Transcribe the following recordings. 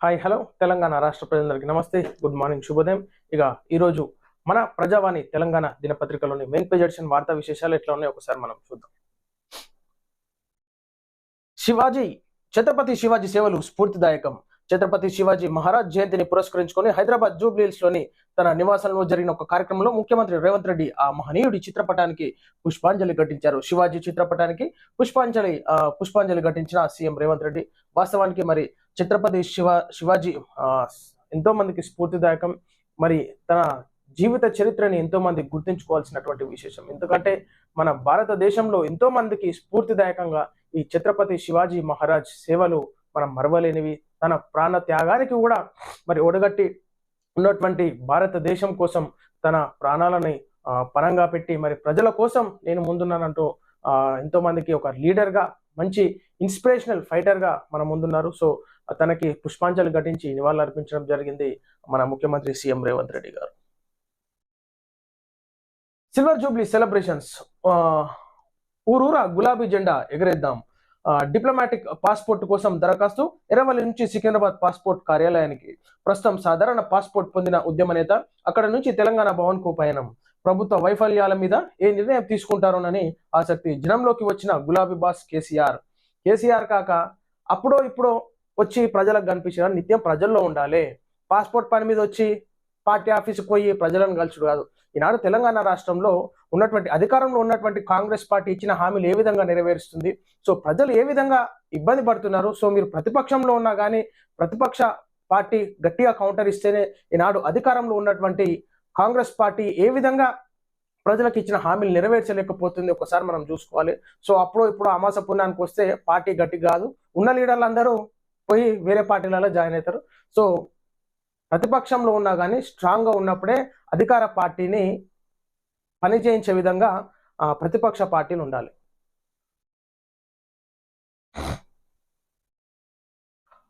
Hi hello Telangana రాష్ట్ర ప్రజలందరికీ నమస్తే, గుడ్ మార్నింగ్, శుభోదయం. ఇక ఈరోజు మన ప్రజావాణి తెలంగాణ దినపత్రికలోని మెయిన్ పేజ్ ఎడిషన్ వార్తా విశేషాలు ఎట్లా ఉన్నాయో ఒకసారి మనం చూద్దాం. శివాజీ ఛత్రపతి శివాజీ సేవలు స్ఫూర్తిదాయకం. ఛత్రపతి శివాజీ మహారాజ్ జయంతిని పురస్కరించుకొని హైదరాబాద్ జూబ్లీహిల్స్ లోని తన నివాసంలో జరిగిన ఒక కార్యక్రమంలో ముఖ్యమంత్రి రేవంత్ రెడ్డి ఆ మహనీయుడి చిత్రపటానికి పుష్పాంజలి ఘటించారు. శివాజీ చిత్రపటానికి పుష్పాంజలి ఘటించిన సీఎం రేవంత్ రెడ్డి. వాస్తవానికి మరి ఛత్రపతి శివాజీ ఎంతో మందికి స్ఫూర్తిదాయకం. మరి తన జీవిత చరిత్రని ఎంతో మంది గుర్తుంచుకోవాల్సినటువంటి విశేషం. ఎందుకంటే మన భారతదేశంలో ఎంతో మందికి స్ఫూర్తిదాయకంగా ఈ ఛత్రపతి శివాజీ మహారాజ్ సేవలు మనం మరవలేనివి. తన ప్రాణ త్యాగానికి కూడా మరి ఒడగట్టి ఉన్నటువంటి భారతదేశం కోసం తన ప్రాణాలని పణంగా పెట్టి మరి ప్రజల కోసం నేను ముందున్నానంటూ ఎంతో మందికి ఒక లీడర్ గా, మంచి ఇన్స్పిరేషనల్ ఫైటర్ గా మన ముందున్నారు. సో తనకి పుష్పాంజలి ఘటించి నివాళులు అర్పించడం జరిగింది మన ముఖ్యమంత్రి సీఎం రేవంత్ రెడ్డి గారు. Silver Jubilee celebrations. ఊరూరా గులాబీ జెండా ఎగరేద్దాం. డిప్లొమాటిక్ పాస్పోర్ట్ కోసం దరఖాస్తు. ఎర్రవల్లి నుంచి సికింద్రాబాద్ పాస్పోర్ట్ కార్యాలయానికి. ప్రస్తుతం సాధారణ పాస్పోర్ట్ పొందిన ఉద్యమ నేత అక్కడ నుంచి తెలంగాణ భవన్ కు పయనం. ప్రభుత్వ వైఫల్యాల మీద ఏ నిర్ణయం తీసుకుంటారోనని ఆసక్తి. జనంలోకి వచ్చిన గులాబీ బాస్ కేసీఆర్ కాక అప్పుడో ఇప్పుడో వచ్చి ప్రజలకు కనిపించారు. నిత్యం ప్రజల్లో ఉండాలి. పాస్పోర్ట్ పని మీద వచ్చి పార్టీ ఆఫీస్కి పోయి ప్రజలను కలుచుడు కాదు. ఈనాడు తెలంగాణ రాష్ట్రంలో ఉన్నటువంటి అధికారంలో ఉన్నటువంటి కాంగ్రెస్ పార్టీ ఇచ్చిన హామీలు ఏ విధంగా నెరవేరుస్తుంది, సో ప్రజలు ఏ విధంగా ఇబ్బంది పడుతున్నారు, సో మీరు ప్రతిపక్షంలో ఉన్నా కానీ ప్రతిపక్ష పార్టీ గట్టిగా కౌంటర్ ఇస్తేనే ఈనాడు అధికారంలో ఉన్నటువంటి కాంగ్రెస్ పార్టీ ఏ విధంగా ప్రజలకు ఇచ్చిన హామీలు నెరవేర్చలేకపోతుంది ఒకసారి మనం చూసుకోవాలి. సో అప్పుడు ఇప్పుడు అమాస పుణ్యానికి వస్తే పార్టీ గట్టి కాదు. ఉన్న లీడర్లు అందరూ పోయి వేరే పార్టీలలో జాయిన్ అవుతారు. సో ప్రతిపక్షంలో ఉన్నా కానీ స్ట్రాంగ్ గా ఉన్నప్పుడే అధికార పార్టీని పని చేయించే విధంగా ప్రతిపక్ష పార్టీలు ఉండాలి.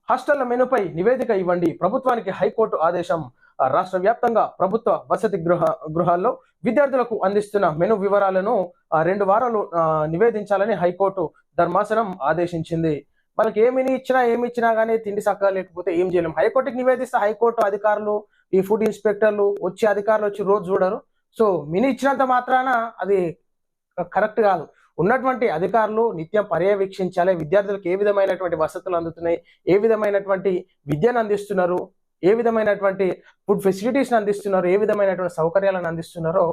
హాస్టళ్ల మెనుపై నివేదిక ఇవ్వండి. ప్రభుత్వానికి హైకోర్టు ఆదేశం. రాష్ట్ర వ్యాప్తంగా ప్రభుత్వ వసతి గృహాల్లో విద్యార్థులకు అందిస్తున్న మెను వివరాలను 2 వారాలు నివేదించాలని హైకోర్టు ధర్మాసనం ఆదేశించింది. మనకి ఏమి ఇచ్చినా కానీ తిండి చక్కగా లేకపోతే ఏం చేయలేం. హైకోర్టుకి నివేదిస్తే హైకోర్టు అధికారులు, ఈ ఫుడ్ ఇన్స్పెక్టర్లు అధికారులు వచ్చి రోజు చూడరు. సో మినీ ఇచ్చినంత మాత్రాన అది కరెక్ట్ కాదు. ఉన్నటువంటి అధికారులు నిత్యం పర్యవేక్షించాలి. విద్యార్థులకు ఏ విధమైనటువంటి వసతులు అందుతున్నాయి, ఏ విధమైనటువంటి విద్యను అందిస్తున్నారు, ఏ విధమైనటువంటి ఫుడ్ ఫెసిలిటీస్ని అందిస్తున్నారు, ఏ విధమైనటువంటి సౌకర్యాలను అందిస్తున్నారో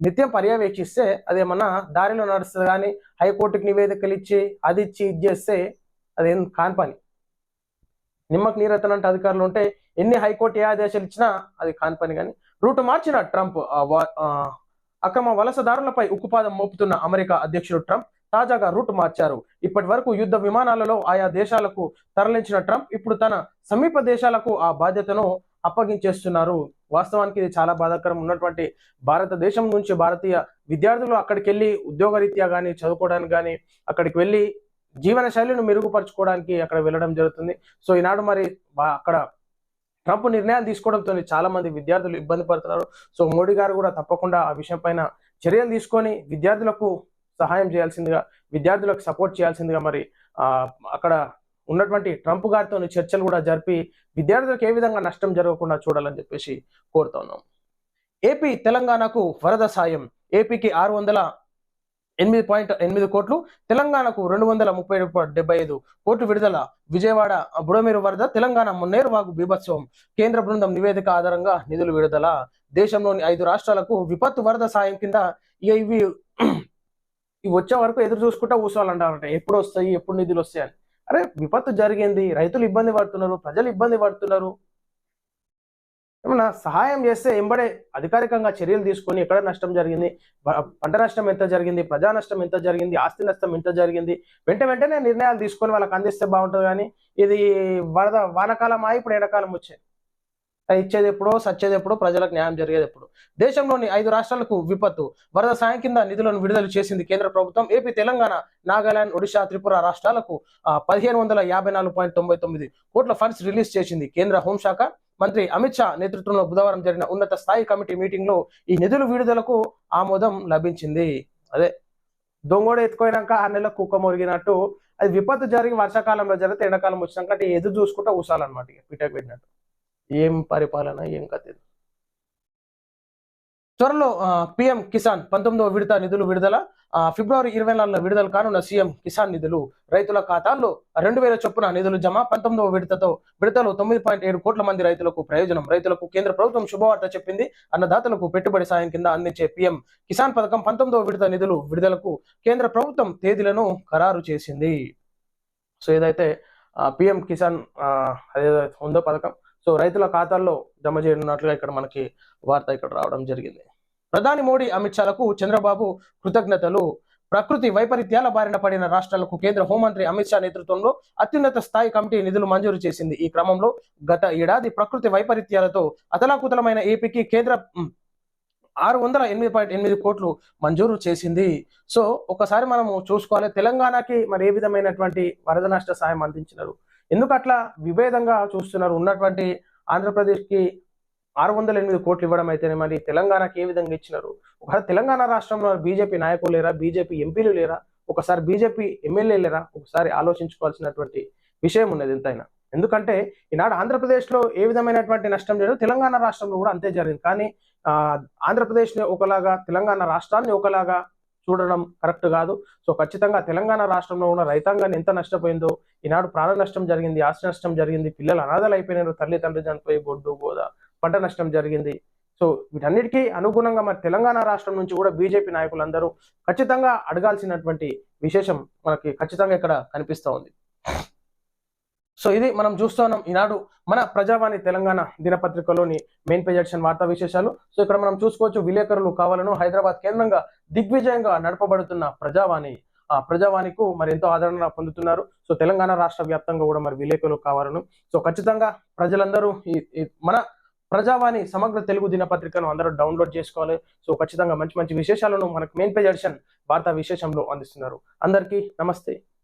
నిత్యం పర్యవేక్షిస్తే అదేమన్నా దారిలో నడుస్తుంది. కానీ హైకోర్టుకి నివేదికలు ఇచ్చి అది ఇచ్చి ఇది చేస్తే అదేం కాని పని. నిమ్మకు నీరెత్తనంటే అధికారులు ఉంటే ఎన్ని హైకోర్టు ఏ ఆదేశాలు ఇచ్చినా అది కాని పని. కానీ రూటు మార్చిన ట్రంప్. అక్రమ వలసదారులపై ఉక్కుపాదం మోపుతున్న అమెరికా అధ్యక్షుడు ట్రంప్ తాజాగా రూటు మార్చారు. ఇప్పటి వరకు యుద్ధ విమానాలలో ఆయా దేశాలకు తరలించిన ట్రంప్ ఇప్పుడు తన సమీప దేశాలకు ఆ బాధ్యతను అప్పగించేస్తున్నారు. వాస్తవానికి ఇది చాలా బాధాకరం. ఉన్నటువంటి భారతదేశం నుంచి భారతీయ విద్యార్థులు అక్కడికి వెళ్ళి ఉద్యోగరీత్యా కానీ చదువుకోవడానికి కానీ అక్కడికి వెళ్ళి జీవన శైలిని మెరుగుపరచుకోవడానికి అక్కడ వెళ్ళడం జరుగుతుంది. సో ఈనాడు మరి అక్కడ ట్రంప్ నిర్ణయాలు తీసుకోవడంతో చాలా మంది విద్యార్థులు ఇబ్బంది పడుతున్నారు. సో మోడీ గారు కూడా తప్పకుండా ఆ విషయం పైన చర్యలు తీసుకొని విద్యార్థులకు సహాయం చేయాల్సిందిగా, విద్యార్థులకు సపోర్ట్ చేయాల్సిందిగా మరి అక్కడ ఉన్నటువంటి ట్రంప్ గారితో చర్చలు కూడా జరిపి విద్యార్థులకు ఏ విధంగా నష్టం జరగకుండా చూడాలని చెప్పేసి కోరుతున్నాం. ఏపీ తెలంగాణకు వరద సాయం. ఏపీకి 608.8 కోట్లు, తెలంగాణకు 230.75 కోట్లు విడుదల. విజయవాడ బుడమేరు వరద, తెలంగాణ మున్నేరు వాగు బీభత్సవం. కేంద్ర బృందం నివేదిక ఆధారంగా నిధులు విడుదల. దేశంలోని 5 రాష్ట్రాలకు విపత్తు వరద సాయం కింద ఇవి వచ్చే వరకు ఎదురు చూసుకుంటా కూర్చోవాలంటారంట. ఎప్పుడు వస్తాయి, ఎప్పుడు నిధులు వస్తాయి అని. అరే విపత్తు జరిగింది, రైతులు ఇబ్బంది పడుతున్నారు, ప్రజలు ఇబ్బంది పడుతున్నారు. ఏమన్నా సహాయం చేస్తే ఎంబడే అధికారికంగా చర్యలు తీసుకొని ఎక్కడ నష్టం జరిగింది, పంట నష్టం ఎంత జరిగింది, ప్రజా నష్టం ఎంత జరిగింది, ఆస్తి నష్టం ఎంత జరిగింది, వెంటనే నిర్ణయాలు తీసుకొని వాళ్ళకి అందిస్తే బాగుంటుంది. కానీ ఇది వరద వానకాలం ఇప్పుడు ఎండాకాలం వచ్చేది. ఇచ్చేది ఎప్పుడో సచ్చేది ఎప్పుడో, ప్రజలకు న్యాయం జరిగేది ఎప్పుడు. దేశంలోని 5 రాష్ట్రాలకు విపత్తు వరద సాయం కింద నిధులను విడుదల చేసింది కేంద్ర ప్రభుత్వం. ఏపీ, తెలంగాణ, నాగాలాండ్, ఒడిశా, త్రిపుర రాష్ట్రాలకు 1559.99 కోట్ల ఫండ్స్ రిలీజ్ చేసింది కేంద్ర హోంశాఖ. మంత్రి అమిత్ షా నేతృత్వంలో బుధవారం జరిగిన ఉన్నత స్థాయి కమిటీ మీటింగ్ లో ఈ నిధుల విడుదలకు ఆమోదం లభించింది. అదే దొంగోడు ఎత్తుకోయినాక 6 నెలలకు కుక్క మొరిగినట్టు అది విపత్తు జరిగి వర్షాకాలంలో జరిగితే ఎండాకాలం వచ్చినాక అంటే ఎదురు చూసుకుంటా ఊసాలన్నమాట, ఇక పిటకు పెట్టినట్టు. ఏం పరిపాలన, ఏం కథ ఇది. త్వరలో పీఎం కిసాన్ 19వ విడత నిధులు విడుదల. ఫిబ్రవరి 24న విడుదల కానున్న సీఎం కిసాన్ నిధులు రైతుల ఖాతాల్లో 2000 చొప్పున నిధులు జమ. 19వ విడతలో 9.7 కోట్ల మంది రైతులకు ప్రయోజనం. రైతులకు కేంద్ర ప్రభుత్వం శుభవార్త చెప్పింది. అన్నదాతలకు పెట్టుబడి సాయం కింద అందించే పీఎం కిసాన్ పథకం 19వ విడత నిధులు విడుదలకు కేంద్ర ప్రభుత్వం తేదీలను ఖరారు చేసింది. సో ఏదైతే పీఎం కిసాన్ అదేదైతే ఉందో పథకం, సో రైతుల ఖాతాల్లో జమ చేయనున్నట్లుగా ఇక్కడ మనకి వార్త ఇక్కడ రావడం జరిగింది. ప్రధాని మోడీ, అమిత్ షాలకు చంద్రబాబు కృతజ్ఞతలు. ప్రకృతి వైపరీత్యాల బారిన పడిన రాష్ట్రాలకు కేంద్ర హోంమంత్రి అమిత్ షా నేతృత్వంలో అత్యున్నత స్థాయి కమిటీ నిధులు మంజూరు చేసింది. ఈ క్రమంలో గత ఏడాది ప్రకృతి వైపరీత్యాలతో అతలాకుతలమైన ఏపీకి కేంద్ర 608.8 కోట్లు మంజూరు చేసింది. సో ఒకసారి మనము చూసుకోవాలి, తెలంగాణకి మరి ఏ విధమైనటువంటి వరద నష్ట సాయం అందించినారు, ఎందుకు అట్లా విభేదంగా చూస్తున్నారు. ఉన్నటువంటి ఆంధ్రప్రదేశ్కి 608 కోట్లు ఇవ్వడం అయితేనే మరి తెలంగాణకి ఏ విధంగా ఇచ్చినారు. ఒకసారి తెలంగాణ రాష్ట్రంలో బీజేపీ నాయకులు లేరా, బీజేపీ ఎంపీలు లేరా, ఒకసారి బీజేపీ ఎమ్మెల్యే లేరా, ఒకసారి ఆలోచించుకోవాల్సినటువంటి విషయం ఉన్నది ఎంతైనా. ఎందుకంటే ఈనాడు ఆంధ్రప్రదేశ్లో ఏ విధమైనటువంటి నష్టం జరిగిందో తెలంగాణ రాష్ట్రంలో కూడా అంతే జరిగింది. కానీ ఆంధ్రప్రదేశ్ని ఒకలాగా, తెలంగాణ రాష్ట్రాన్ని ఒకలాగా చూడడం కరెక్ట్ కాదు. సో ఖచ్చితంగా తెలంగాణ రాష్ట్రంలో ఉన్న రైతాంగాన్ని ఎంత నష్టపోయిందో, ఈనాడు ప్రాణ నష్టం జరిగింది, ఆస్తి నష్టం జరిగింది, పిల్లలు అనాథలు అయిపోయినారు, తల్లి తండ్రి చనిపోయి గొడ్డు గోద పంట నష్టం జరిగింది. సో వీటన్నిటికీ అనుగుణంగా మరి తెలంగాణ రాష్ట్రం నుంచి కూడా బీజేపీ నాయకులందరూ ఖచ్చితంగా అడగాల్సినటువంటి విశేషం మనకి ఖచ్చితంగా ఇక్కడ కనిపిస్తూ ఉంది. సో ఇది మనం చూస్తున్నాం ఈనాడు మన ప్రజావాణి తెలంగాణ దినపత్రికలోని మెయిన్ పేజ్ ఎడిషన్ వార్తా విశేషాలు. సో ఇక్కడ మనం చూసుకోవచ్చు, విలేకరులు కావాలను హైదరాబాద్ కేంద్రంగా దిగ్విజయంగా నడపబడుతున్న ప్రజావాణికు మరి ఎంతో ఆదరణ పొందుతున్నారు. సో తెలంగాణ రాష్ట్ర వ్యాప్తంగా కూడా మరి విలేకరులు కావాలను. సో ఖచ్చితంగా ప్రజలందరూ మన ప్రజావాణి సమగ్ర తెలుగు దినపత్రికను అందరూ డౌన్లోడ్ చేసుకోవాలి. సో ఖచ్చితంగా మంచి మంచి విశేషాలను మనకు మెయిన్ పేజ్ ఎడిషన్ వార్తా విశేషంలో అందిస్తున్నారు. అందరికీ నమస్తే.